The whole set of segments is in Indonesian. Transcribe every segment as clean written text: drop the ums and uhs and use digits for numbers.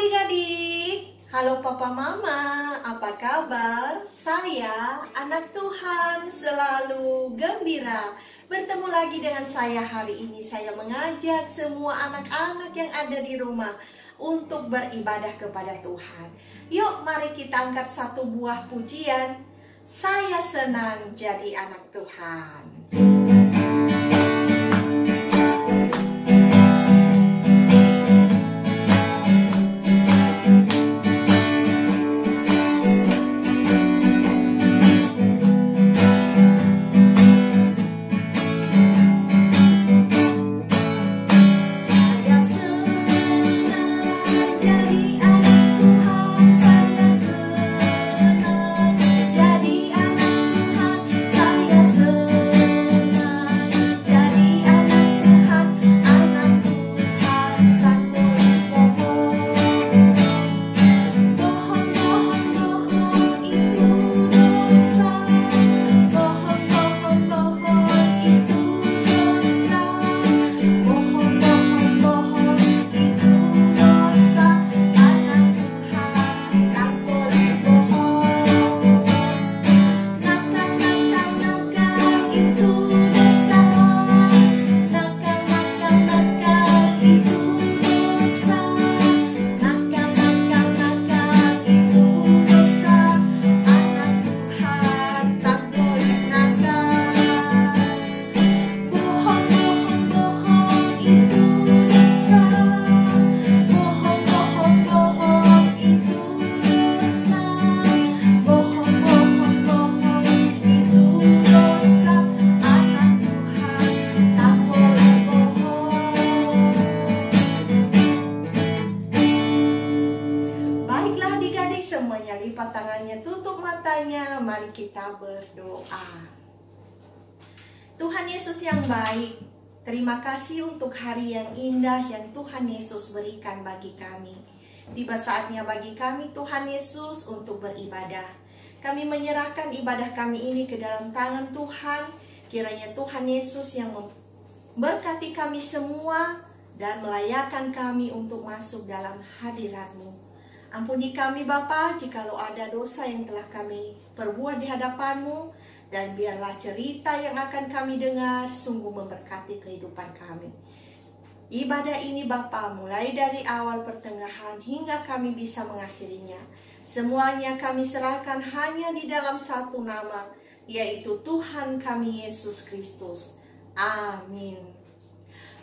adik-adik, halo papa mama, apa kabar? Saya anak Tuhan selalu gembira. Bertemu lagi dengan saya hari ini. Saya mengajak semua anak-anak yang ada di rumah untuk beribadah kepada Tuhan. Yuk mari kita angkat satu buah pujian. Saya senang jadi anak Tuhan. Semuanya lipat tangannya, tutup matanya, mari kita berdoa. Tuhan Yesus yang baik, terima kasih untuk hari yang indah yang Tuhan Yesus berikan bagi kami. Tiba saatnya bagi kami Tuhan Yesus untuk beribadah. Kami menyerahkan ibadah kami ini ke dalam tangan Tuhan. Kiranya Tuhan Yesus yang memberkati kami semua dan melayakkan kami untuk masuk dalam hadirat-Mu. Ampuni kami Bapa, jikalau ada dosa yang telah kami perbuat di hadapan-Mu, dan biarlah cerita yang akan kami dengar sungguh memberkati kehidupan kami. Ibadah ini Bapa, mulai dari awal pertengahan hingga kami bisa mengakhirinya, semuanya kami serahkan hanya di dalam satu nama, yaitu Tuhan kami Yesus Kristus. Amin.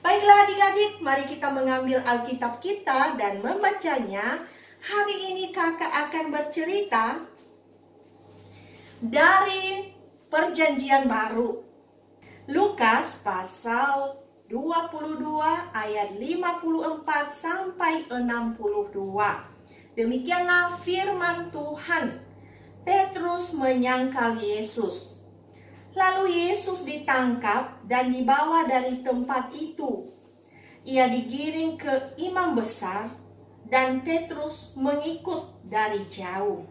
Baiklah adik-adik, mari kita mengambil Alkitab kita dan membacanya. Hari ini kakak akan bercerita dari Perjanjian Baru. Lukas pasal 22 ayat 54 sampai 62. Demikianlah firman Tuhan. Petrus menyangkal Yesus. Lalu Yesus ditangkap dan dibawa dari tempat itu. Ia digiring ke imam besar, dan Petrus mengikut dari jauh.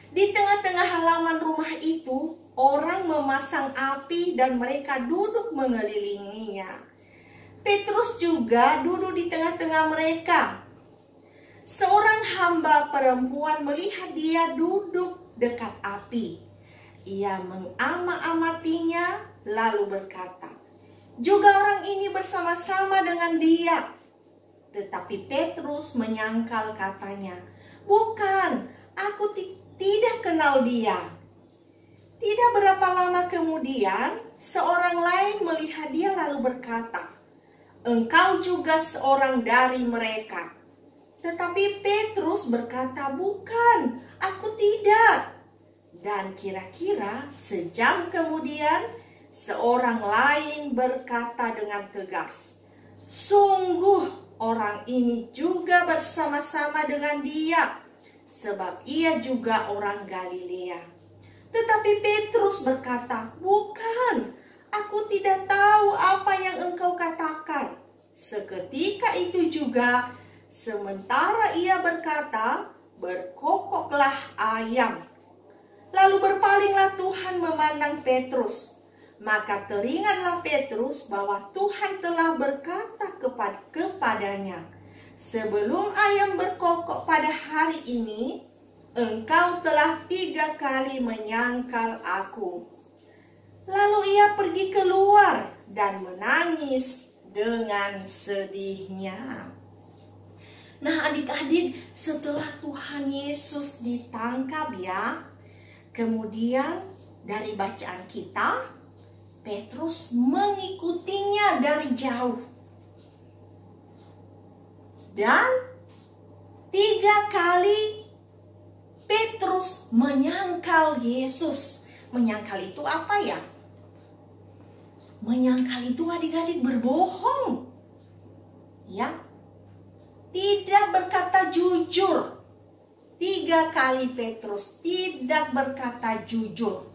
Di tengah-tengah halaman rumah itu, orang memasang api dan mereka duduk mengelilinginya. Petrus juga duduk di tengah-tengah mereka. Seorang hamba perempuan melihat dia duduk dekat api. Ia mengamati-amatinya lalu berkata, "Juga orang ini bersama-sama dengan dia." Tetapi Petrus menyangkal katanya, "Bukan, aku tidak kenal dia." Tidak berapa lama kemudian, seorang lain melihat dia lalu berkata, "Engkau juga seorang dari mereka." Tetapi Petrus berkata, "Bukan, aku tidak." Dan kira-kira sejam kemudian, seorang lain berkata dengan tegas, "Sungguh, orang ini juga bersama-sama dengan dia, sebab ia juga orang Galilea." Tetapi Petrus berkata, "Bukan, aku tidak tahu apa yang engkau katakan." Seketika itu juga, sementara ia berkata, berkokoklah ayam. Lalu berpalinglah Tuhan memandang Petrus. Maka teringatlah Petrus bahwa Tuhan telah berkata kepadanya, sebelum ayam berkokok pada hari ini, engkau telah 3 kali menyangkal aku. Lalu ia pergi keluar dan menangis dengan sedihnya. Nah adik-adik, setelah Tuhan Yesus ditangkap ya, kemudian dari bacaan kita, Petrus mengikutinya dari jauh. Dan 3 kali Petrus menyangkal Yesus. Menyangkal itu apa ya? Menyangkal itu adik-adik berbohong. Ya. Tidak berkata jujur. 3 kali Petrus tidak berkata jujur.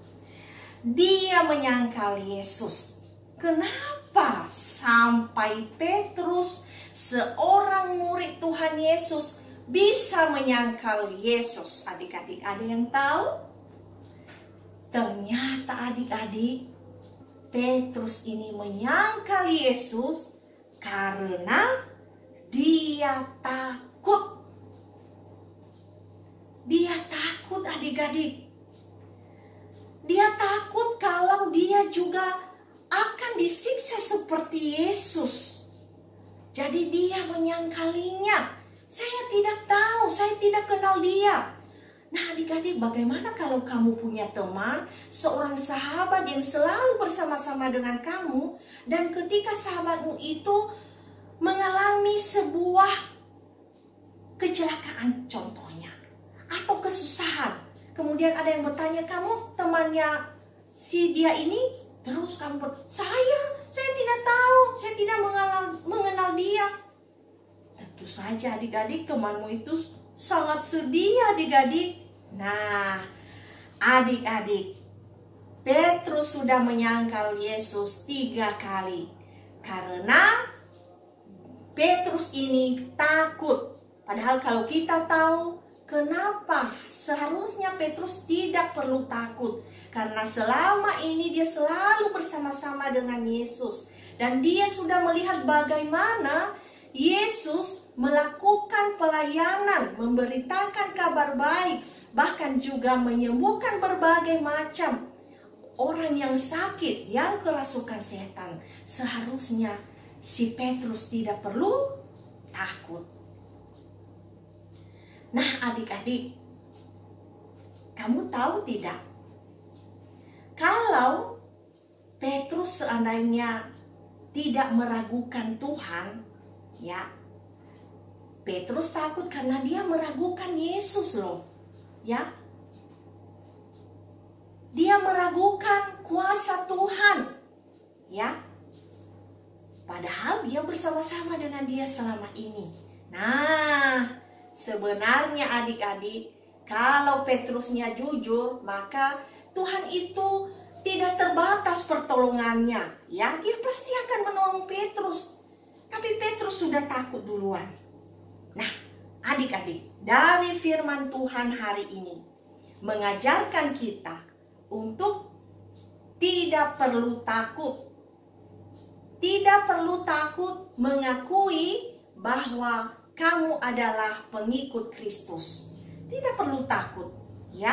Dia menyangkal Yesus. Kenapa sampai Petrus, seorang murid Tuhan Yesus, bisa menyangkal Yesus? Adik-adik ada yang tahu? Ternyata adik-adik, Petrus ini menyangkal Yesus karena dia takut. Dia takut adik-adik. Dia takut kalau dia juga akan disiksa seperti Yesus. Jadi dia menyangkalinya. Saya tidak tahu, saya tidak kenal dia. Nah adik-adik, bagaimana kalau kamu punya teman, seorang sahabat yang selalu bersama-sama dengan kamu, dan ketika sahabatmu itu mengalami sebuah kecelakaan contohnya, atau kesusahan. Kemudian ada yang bertanya, kamu temannya si dia ini? Terus kamu saya tidak tahu, saya tidak mengenal dia. Tentu saja adik-adik, temanmu itu sangat sedih adik-adik. Nah, adik-adik, Petrus sudah menyangkal Yesus 3 kali. Karena Petrus ini takut. Padahal kalau kita tahu, kenapa seharusnya Petrus tidak perlu takut. Karena selama ini dia selalu bersama-sama dengan Yesus. Dan dia sudah melihat bagaimana Yesus melakukan pelayanan, memberitakan kabar baik, bahkan juga menyembuhkan berbagai macam orang yang sakit, yang kerasukan setan. Seharusnya si Petrus tidak perlu takut. Nah adik-adik, kamu tahu tidak? Kalau Petrus seandainya tidak meragukan Tuhan, ya, Petrus takut karena dia meragukan Yesus loh, ya. Dia meragukan kuasa Tuhan, ya. Padahal dia bersama-sama dengan dia selama ini. Nah, sebenarnya adik-adik, kalau Petrusnya jujur, maka Tuhan itu tidak terbatas pertolongannya, ya. Dia pasti akan menolong Petrus. Tapi Petrus sudah takut duluan. Nah, adik-adik, dari firman Tuhan hari ini mengajarkan kita untuk tidak perlu takut. Tidak perlu takut mengakui bahwa kamu adalah pengikut Kristus. Tidak perlu takut, ya.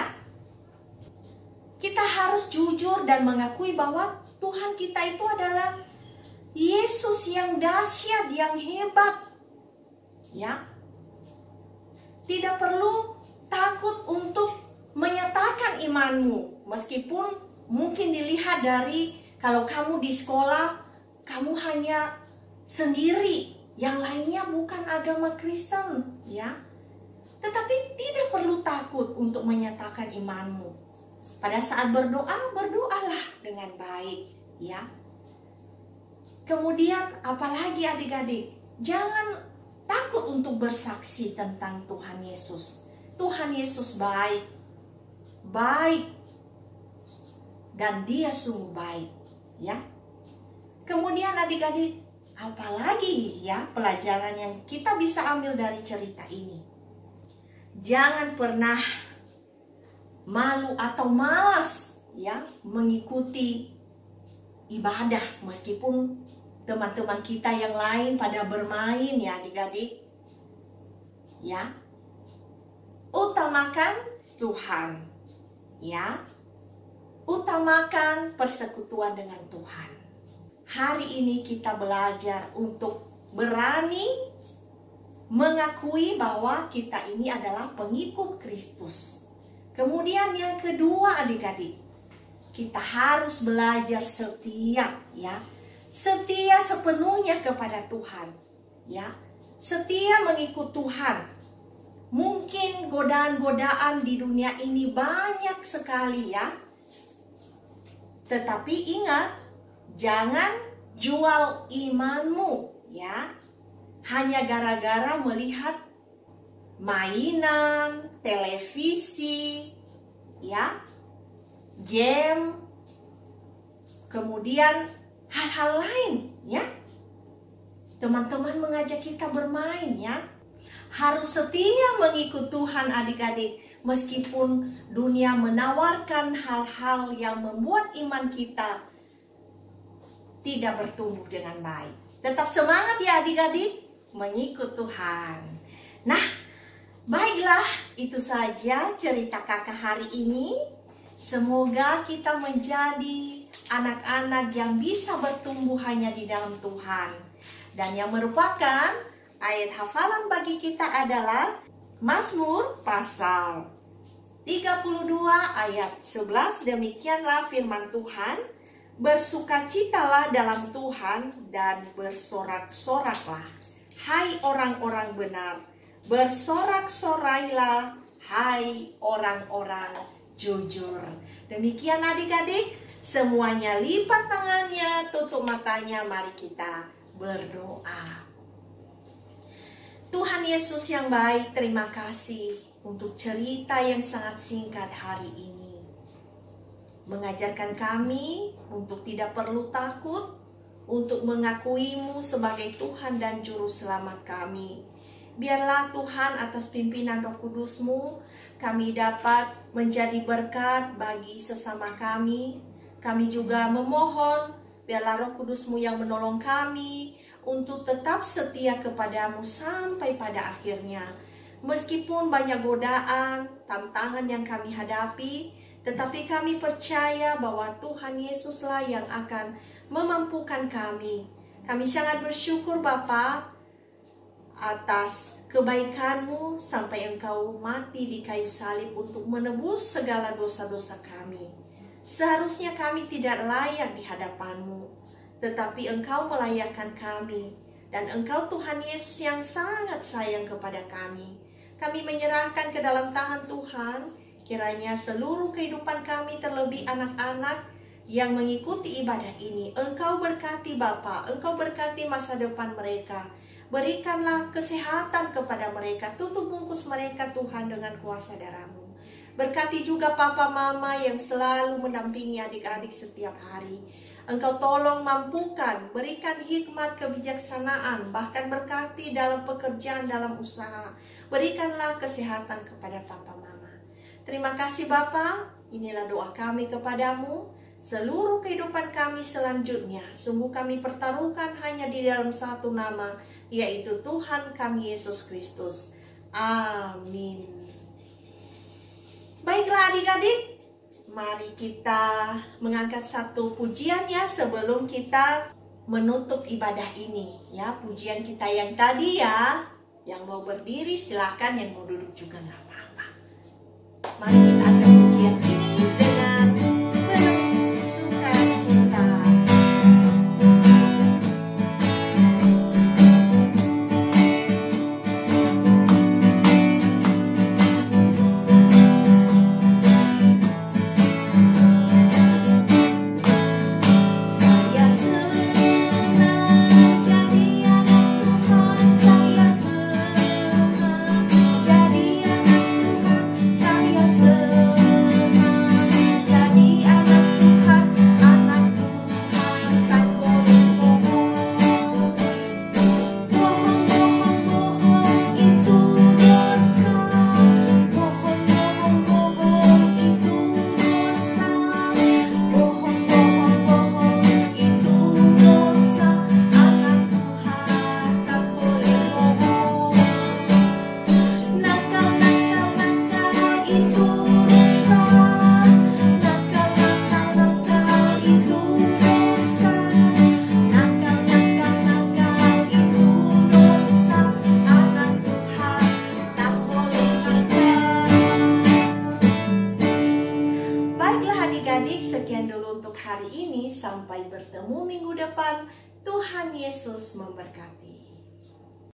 Kita harus jujur dan mengakui bahwa Tuhan kita itu adalah Yesus yang dahsyat, yang hebat, ya. Tidak perlu takut untuk menyatakan imanmu, meskipun mungkin dilihat dari kalau kamu di sekolah, kamu hanya sendiri, yang lainnya bukan agama Kristen, ya. Tetapi tidak perlu takut untuk menyatakan imanmu. Pada saat berdoa, berdoalah dengan baik, ya. Kemudian apalagi adik-adik, jangan takut untuk bersaksi tentang Tuhan Yesus. Tuhan Yesus baik, baik, dan dia sungguh baik, ya. Kemudian adik-adik, apalagi ya pelajaran yang kita bisa ambil dari cerita ini. Jangan pernah malu atau malas ya mengikuti ibadah, meskipun teman-teman kita yang lain pada bermain ya adik-adik. ya. Utamakan Tuhan, ya. Utamakan persekutuan dengan Tuhan. Hari ini kita belajar untuk berani mengakui bahwa kita ini adalah pengikut Kristus. Kemudian yang kedua adik-adik, kita harus belajar setia, ya. Setia sepenuhnya kepada Tuhan, ya. Setia mengikut Tuhan. Mungkin godaan-godaan di dunia ini banyak sekali, ya. Tetapi ingat, jangan jual imanmu, ya. Hanya gara-gara melihat mainan, televisi, ya, game, kemudian hal-hal lain, ya. Teman-teman mengajak kita bermain, ya. Harus setia mengikut Tuhan adik-adik. Meskipun dunia menawarkan hal-hal yang membuat iman kita tidak bertumbuh dengan baik. Tetap semangat ya adik-adik, mengikut Tuhan. Nah, baiklah, itu saja cerita kakak hari ini. Semoga kita menjadi anak-anak yang bisa bertumbuh hanya di dalam Tuhan. Dan yang merupakan ayat hafalan bagi kita adalah Mazmur pasal 32 ayat 11. Demikianlah firman Tuhan. Bersukacitalah dalam Tuhan dan bersorak-soraklah, hai orang-orang benar. Bersorak-sorailah, hai orang-orang jujur. Demikian adik-adik, semuanya lipat tangannya, tutup matanya, mari kita berdoa. Tuhan Yesus yang baik, terima kasih untuk cerita yang sangat singkat hari ini. Mengajarkan kami untuk tidak perlu takut, untuk mengakuimu sebagai Tuhan dan Juru Selamat kami. Biarlah Tuhan atas pimpinan Roh Kudus-Mu, kami dapat menjadi berkat bagi sesama kami. Kami juga memohon, biarlah Roh Kudus-Mu yang menolong kami untuk tetap setia kepadamu sampai pada akhirnya. Meskipun banyak godaan, tantangan yang kami hadapi, tetapi kami percaya bahwa Tuhan Yesuslah yang akan memampukan kami. Kami sangat bersyukur Bapa atas kebaikan-Mu sampai Engkau mati di kayu salib untuk menebus segala dosa-dosa kami. Seharusnya kami tidak layak di hadapan-Mu, tetapi Engkau melayakkan kami. Dan Engkau Tuhan Yesus yang sangat sayang kepada kami. Kami menyerahkan ke dalam tangan Tuhan. Kiranya seluruh kehidupan kami, terlebih anak-anak yang mengikuti ibadah ini, Engkau berkati Bapa, Engkau berkati masa depan mereka. Berikanlah kesehatan kepada mereka, tutup bungkus mereka Tuhan dengan kuasa darah-Mu. Berkati juga Papa Mama yang selalu mendampingi adik-adik setiap hari. Engkau tolong mampukan, berikan hikmat kebijaksanaan, bahkan berkati dalam pekerjaan, dalam usaha. Berikanlah kesehatan kepada Papa Mama. Terima kasih Bapa, inilah doa kami kepadamu. Seluruh kehidupan kami selanjutnya, sungguh kami pertaruhkan hanya di dalam satu nama, yaitu Tuhan kami Yesus Kristus. Amin. Baiklah adik-adik, mari kita mengangkat satu pujian ya sebelum kita menutup ibadah ini. Ya, pujian kita yang tadi ya. Yang mau berdiri silakan, yang mau duduk juga nggak apa-apa. Mari kita angkat pujian ini dengan penuh sukacita. Saya senang jadi anak Tuhan, saya senang hari ini. Sampai bertemu minggu depan. Tuhan Yesus memberkati.